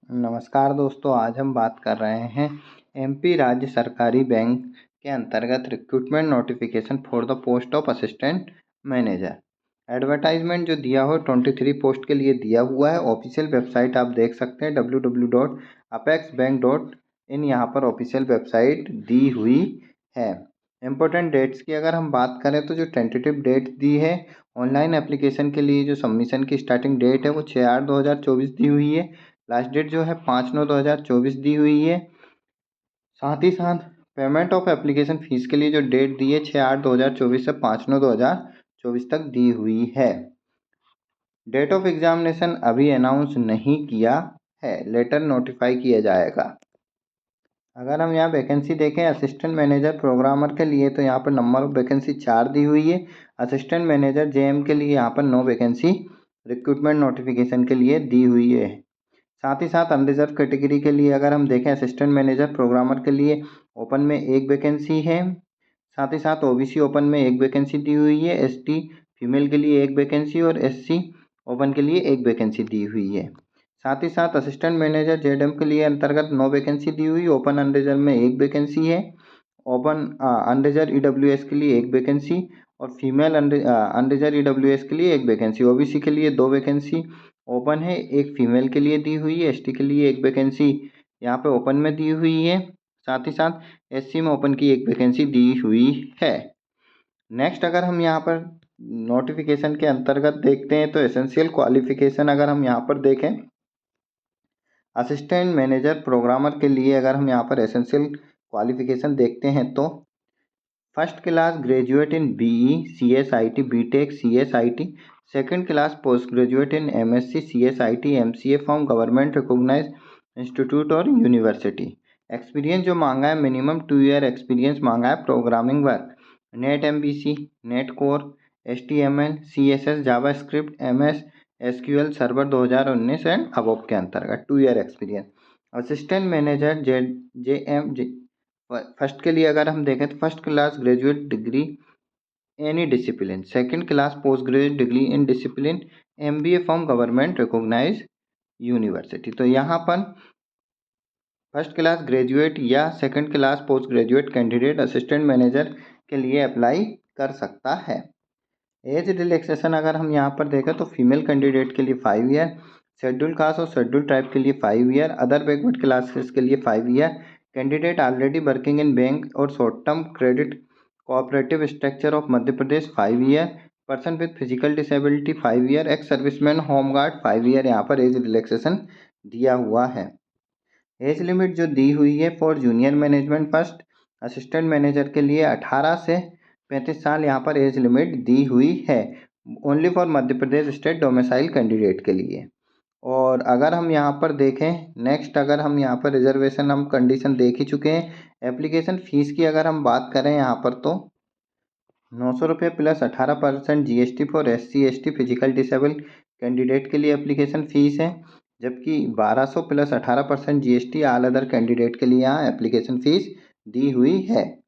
नमस्कार दोस्तों, आज हम बात कर रहे हैं एमपी राज्य सरकारी बैंक के अंतर्गत recruitment notification for the post of assistant manager. Advertisement जो दिया हो 23 पोस्ट के लिए दिया हुआ है। ऑफिशियल वेबसाइट आप देख सकते हैं www.apexbank.in, यहाँ पर ऑफिशियल वेबसाइट दी हुई है। इम्पोर्टेंट डेट्स की अगर हम बात करें तो जो टेंटेटिव डेट दी है ऑनलाइन एप्लीकेशन के लिए, जो सबमिशन की स्टार्टिंग डेट है वो 6/8/2024 दी हुई है। लास्ट डेट जो है 5/9/2024 दी हुई है। साथ ही साथ पेमेंट ऑफ एप्लीकेशन फ़ीस के लिए जो डेट दी है 6/8/2024 से 5/9/2024 तक दी हुई है। डेट ऑफ एग्जामिनेशन अभी अनाउंस नहीं किया है, लेटर नोटिफाई किया जाएगा। अगर हम यहाँ वैकेंसी देखें असिस्टेंट मैनेजर प्रोग्रामर के लिए, तो यहाँ पर नंबर ऑफ वैकेंसी 4 दी हुई है। असिस्टेंट मैनेजर जेएम के लिए यहाँ पर 9 वैकेंसी रिक्रूटमेंट नोटिफिकेशन के लिए दी हुई है। साथ ही साथ अनरिजर्व कैटेगरी के लिए अगर हम देखें असिस्टेंट मैनेजर प्रोग्रामर के लिए ओपन में 1 वैकेंसी है। साथ ही साथ ओबीसी ओपन में 1 वैकेंसी दी हुई है। एसटी फीमेल के लिए 1 वैकेंसी और एससी ओपन के लिए 1 वैकेंसी दी हुई है। साथ ही साथ असिस्टेंट मैनेजर जेडएम के लिए अंतर्गत 9 वैकेंसी दी हुई, ओपन अनरिजर्व में 1 वैकेंसी है। ओपन अनरिजर्व ईडब्ल्यूएस के लिए 1 वैकेंसी और फीमेल अनरिजर्व ईडब्ल्यूएस के लिए 1 वैकेंसी। ओबीसी के लिए 2 वैकेंसी ओपन है, 1 फीमेल के लिए दी हुई है। एसटी के लिए 1 वैकेंसी यहाँ पे ओपन में दी हुई है। साथ ही साथ एससी में ओपन की 1 वैकेंसी दी हुई है। नेक्स्ट अगर हम यहाँ पर नोटिफिकेशन के अंतर्गत देखते हैं तो एसेंशियल क्वालिफिकेशन अगर हम यहाँ पर देखें असिस्टेंट मैनेजर प्रोग्रामर के लिए, अगर हम यहाँ पर एसेंशियल क्वालिफिकेशन देखते हैं तो first class graduate in BE CSIT BTech CSIT, second class post graduate in MSc CSIT MCA from government recognised institute और यूनिवर्सिटी। एक्सपीरियंस जो मांगा है मिनिमम 2 ईयर एक्सपीरियंस मांगा है। Programming work net MVC, net core, HTML, CSS, JavaScript, MS SQL server 2019 and above के अंतर्गत 2 year experience. Assistant manager JM first के लिए अगर हम देखें तो first class graduate degree any discipline, second class post graduate degree in discipline MBA from government recognised university. तो यहाँ पर फर्स्ट क्लास ग्रेजुएट या second class post graduate candidate assistant manager के लिए अप्लाई कर सकता है। एज रिलैक्सेशन अगर हम यहाँ पर देखें तो फीमेल कैंडिडेट के लिए 5 ईयर, शेड्यूल कास्ट और शेड्यूल ट्राइब के लिए 5 ईयर, अदर बैकवर्ड क्लासेस के लिए 5 year, candidate already working in bank और short term credit cooperative structure of Madhya Pradesh 5 year, person with physical disability 5 year, ex serviceman home guard 5 year. यहाँ पर age relaxation दिया हुआ है। एज लिमिट जो दी हुई है for junior management first assistant manager के लिए 18 से 35 साल यहाँ पर एज लिमिट दी हुई है, only for Madhya Pradesh state domicile candidate के लिए। और अगर हम यहाँ पर देखें नेक्स्ट, अगर हम यहाँ पर रिजर्वेशन हम कंडीशन देख ही चुके हैं। एप्लीकेशन फ़ीस की अगर हम बात करें यहाँ पर तो 900 रुपये plus 18% GST for SC ST physical disable candidate के लिए एप्लीकेशन फ़ीस है, जबकि 1200 plus 18% GST all other candidate के लिए यहाँ एप्लीकेशन फ़ीस दी हुई है।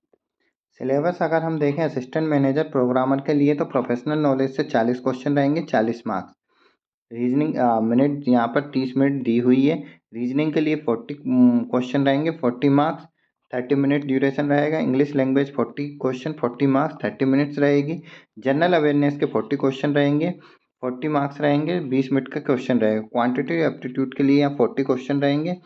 सिलेबस अगर हम देखें असिस्टेंट मैनेजर प्रोग्रामर के लिए तो प्रोफेशनल नॉलेज से 40 क्वेश्चन रहेंगे, 40 मार्क्स। रीजनिंग मिनट यहाँ पर 30 मिनट दी हुई है। रीजनिंग के लिए 40 क्वेश्चन रहेंगे, 40 मार्क्स, 30 मिनट ड्यूरेशन रहेगा। English language 40 question, 40 marks, 30 minutes रहेगी। जनरल अवेयरनेस के 40 क्वेश्चन रहेंगे, 40 मार्क्स रहेंगे, 20 मिनट का क्वेश्चन रहेगा। क्वांटिटी एप्टीट्यूड के लिए यहाँ 40 क्वेश्चन रहेंगे,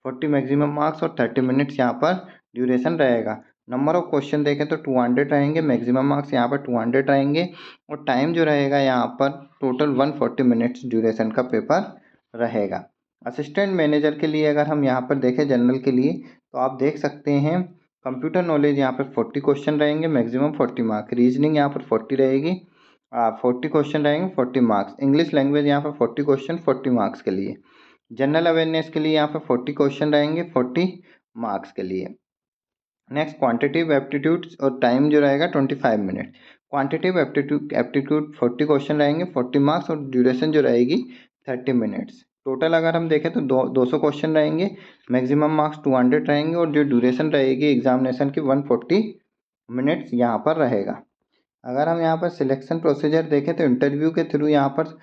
40 मैक्सिमम मार्क्स और 30 मिनट्स यहाँ पर ड्यूरेशन रहेगा। नंबर ऑफ क्वेश्चन देखें तो 200 रहेंगे, मैक्सिमम मार्क्स यहाँ पर 200 रहेंगे और टाइम जो रहेगा यहाँ पर टोटल 140 मिनट्स ड्यूरेशन का पेपर रहेगा। असिस्टेंट मैनेजर के लिए अगर हम यहाँ पर देखें जनरल के लिए तो आप देख सकते हैं कंप्यूटर नॉलेज यहाँ पर 40 क्वेश्चन रहेंगे, मैक्सिमम 40 मार्क्स। रीजनिंग यहाँ पर 40 रहेगी, 40 क्वेश्चन रहेंगे, 40 मार्क्स। इंग्लिश लैंग्वेज यहाँ पर 40 क्वेश्चन, 40 मार्क्स के लिए। जनरल अवेयरनेस के लिए यहाँ पर 40 क्वेश्चन रहेंगे, 40 मार्क्स के लिए। नेक्स्ट क्वांटिटिव एप्टीट्यूड्स और टाइम जो रहेगा 25 मिनट। क्वांटिटिव एप्टीट्यूड 40 क्वेश्चन रहेंगे, 40 मार्क्स और ड्यूरेशन जो रहेगी 30 मिनट्स। टोटल अगर हम देखें तो 200 क्वेश्चन रहेंगे, मैक्सिमम मार्क्स 200 रहेंगे और जो ड्यूरेशन रहेगी एग्जामिनेशन की 140 मिनट्स यहाँ पर रहेगा। अगर हम यहाँ पर सिलेक्शन प्रोसीजर देखें तो इंटरव्यू के थ्रू यहाँ पर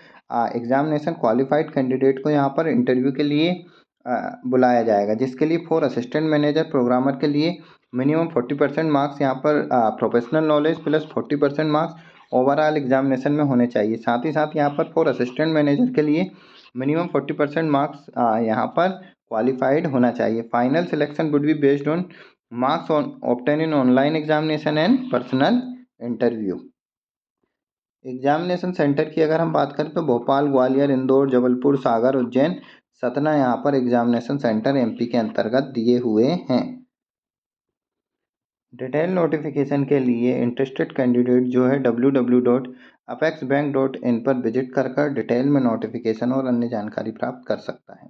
एग्जामिनेशन क्वालिफाइड कैंडिडेट को यहाँ पर इंटरव्यू के लिए बुलाया जाएगा, जिसके लिए फॉर असिस्टेंट मैनेजर प्रोग्रामर के लिए मिनिमम 40% मार्क्स यहाँ पर professional knowledge plus 40% marks overall examination में होने चाहिए। साथ ही साथ यहाँ पर फॉर असिस्टेंट मैनेजर के लिए मिनिमम 40% मार्क्स यहाँ पर क्वालिफाइड होना चाहिए। Final selection would be based on marks obtain in online examination and personal interview. Examination centre की अगर हम बात करें तो भोपाल, ग्वालियर, इंदौर, जबलपुर, सागर, उज्जैन, सतना यहाँ पर एग्जामिनेशन सेंटर एमपी के अंतर्गत दिए हुए हैं। डिटेल नोटिफिकेशन के लिए इंटरेस्टेड कैंडिडेट जो है www.apexbank.in पर विजिट कर डिटेल में नोटिफिकेशन और अन्य जानकारी प्राप्त कर सकता है।